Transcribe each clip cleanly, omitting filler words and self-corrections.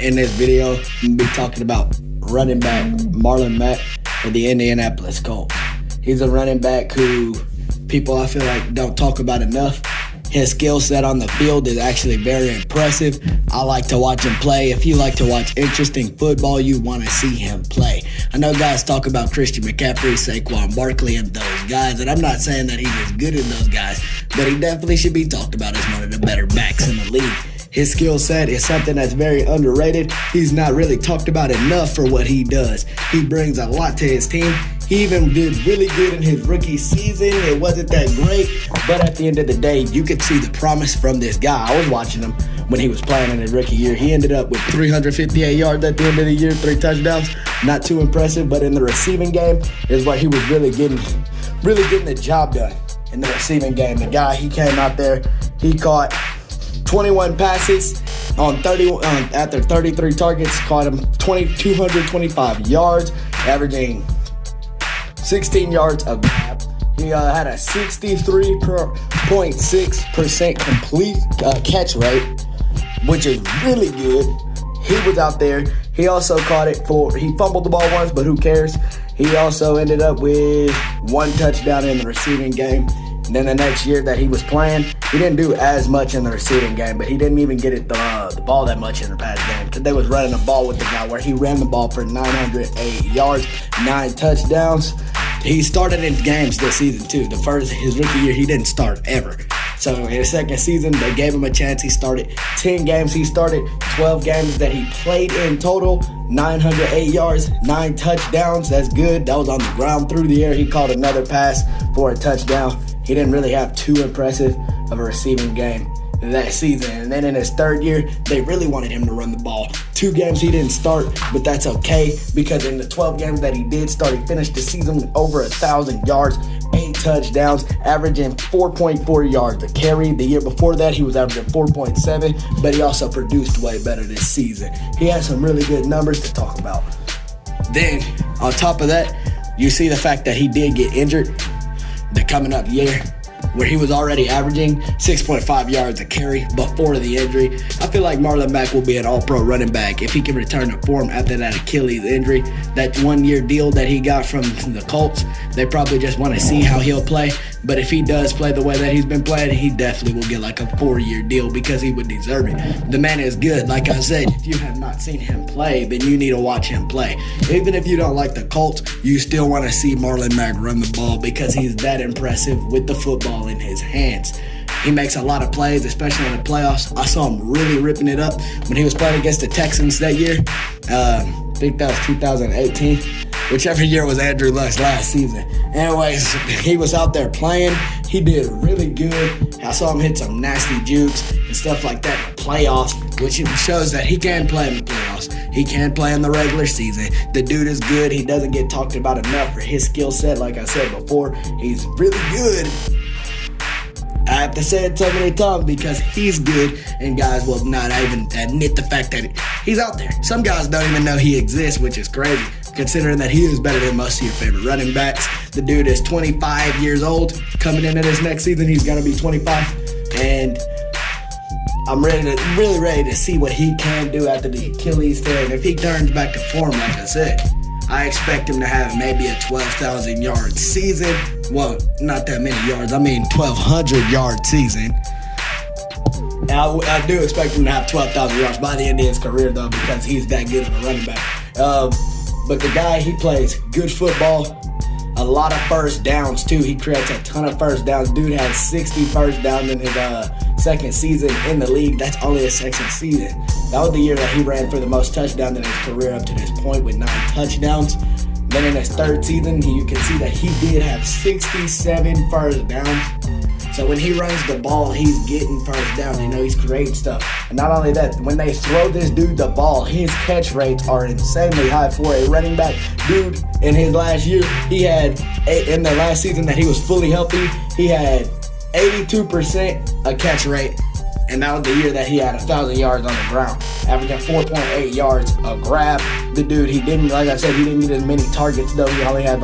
In this video, I'm going to be talking about running back Marlon Mack of the Indianapolis Colts. He's a running back who people I feel like don't talk about enough. His skill set on the field is actually very impressive. I like to watch him play. If you like to watch interesting football, you want to see him play. I know guys talk about Christian McCaffrey, Saquon Barkley, and those guys, and I'm not saying that he's as good as those guys, but he definitely should be talked about as one of the better backs in the league. His skill set is something that's very underrated. He's not really talked about enough for what he does. He brings a lot to his team. He even did really good in his rookie season. It wasn't that great, but at the end of the day, you could see the promise from this guy. I was watching him when he was playing in his rookie year. He ended up with 358 yards at the end of the year, 3 touchdowns. Not too impressive, but in the receiving game is where he was really getting the job done in the receiving game. The guy, he came out there, he caught 21 passes on after 33 targets, caught him 225 yards, averaging 16 yards a grab. He had a 63.6% complete catch rate, which is really good. He was out there. He also he fumbled the ball once, but who cares? He also ended up with 1 touchdown in the receiving game. And then the next year that he was playing, he didn't do as much in the receiving game, but he didn't even get the ball that much in the pass game because they was running the ball with the guy where he ran the ball for 908 yards, 9 touchdowns. He started in games this season too. His rookie year, he didn't start ever. So in his second season, they gave him a chance. He started 10 games. He started 12 games that he played in total. 908 yards, 9 touchdowns. That's good. That was on the ground through the air. He caught another pass for a touchdown. He didn't really have too impressive of a receiving game that season. And then in his third year, they really wanted him to run the ball. 2 games he didn't start, but that's okay because in the 12 games that he did start, he finished the season with over 1,000 yards, 8 touchdowns, averaging 4.4 yards a carry. The year before that, he was averaging 4.7, but he also produced way better this season. He has some really good numbers to talk about. Then, on top of that, you see the fact that he did get injured the coming up year, where he was already averaging 6.5 yards a carry before the injury. I feel like Marlon Mack will be an all-pro running back if he can return to form after that Achilles injury. That 1-year deal that he got from the Colts, they probably just want to see how he'll play. But if he does play the way that he's been playing, he definitely will get like a 4-year deal because he would deserve it. The man is good. Like I said, if you have not seen him play, then you need to watch him play. Even if you don't like the Colts, you still want to see Marlon Mack run the ball because he's that impressive with the football in his hands. He makes a lot of plays, especially in the playoffs. I saw him really ripping it up when he was playing against the Texans that year. I think that was 2018. Whichever year was Andrew Luck's last season. Anyways, he was out there playing. He did really good. I saw him hit some nasty jukes and stuff like that in the playoffs, which shows that he can play in the playoffs. He can play in the regular season. The dude is good. He doesn't get talked about enough for his skill set. Like I said before, he's really good. I have to say it so many times because he's good, and guys will not even admit the fact that he's out there. Some guys don't even know he exists, which is crazy, considering that he is better than most of your favorite running backs. The dude is 25 years old. Coming into this next season, he's going to be 25. And I'm really ready to see what he can do after the Achilles tear. And if he turns back to form, like I said, I expect him to have maybe a 12,000 yard season. Well, not that many yards. I mean 1,200 yard season. And I do expect him to have 12,000 yards by the end of his career, though, because he's that good of a running back. But the guy, he plays good football, a lot of first downs, too. He creates a ton of first downs. Dude had 60 first downs in his second season in the league. That's only his second season. That was the year that he ran for the most touchdowns in his career up to this point with 9 touchdowns. Then in his third season, you can see that he did have 67 first downs. So when he runs the ball, he's getting first downs. You know, he's creating stuff. And not only that, when they throw this dude the ball, his catch rates are insanely high for a running back. Dude, in his last year, he had, in the last season that he was fully healthy, he had 82% a catch rate. And that was the year that he had 1,000 yards on the ground, averaging 4.8 yards a grab. The dude, he didn't, like I said, he didn't get as many targets, though. He only had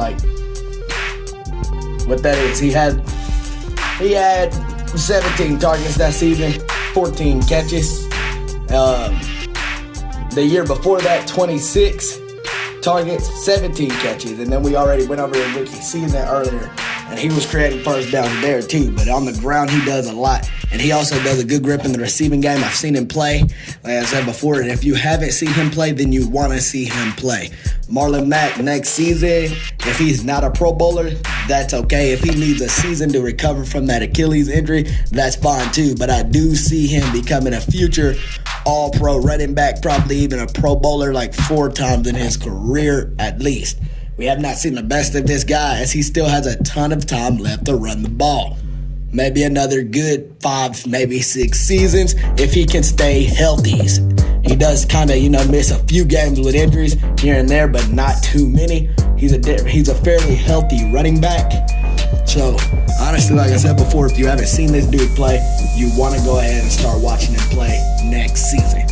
he had 17 targets that season, 14 catches. The year before that, 26 targets, 17 catches. And then we already went over his rookie season earlier, and he was creating first downs there too. But on the ground, he does a lot. And he also does a good grip in the receiving game. I've seen him play, like I said before. And if you haven't seen him play, then you want to see him play. Marlon Mack next season, if he's not a Pro Bowler, that's okay. If he needs a season to recover from that Achilles injury, that's fine too. But I do see him becoming a future All-Pro running back, probably even a Pro Bowler like 4 times in his career at least. We have not seen the best of this guy, as he still has a ton of time left to run the ball. Maybe another good 5, maybe 6 seasons if he can stay healthy. He does kind of, miss a few games with injuries here and there, but not too many. He's a fairly healthy running back. So, honestly, like I said before, if you haven't seen this dude play, you want to go ahead and start watching him play next season.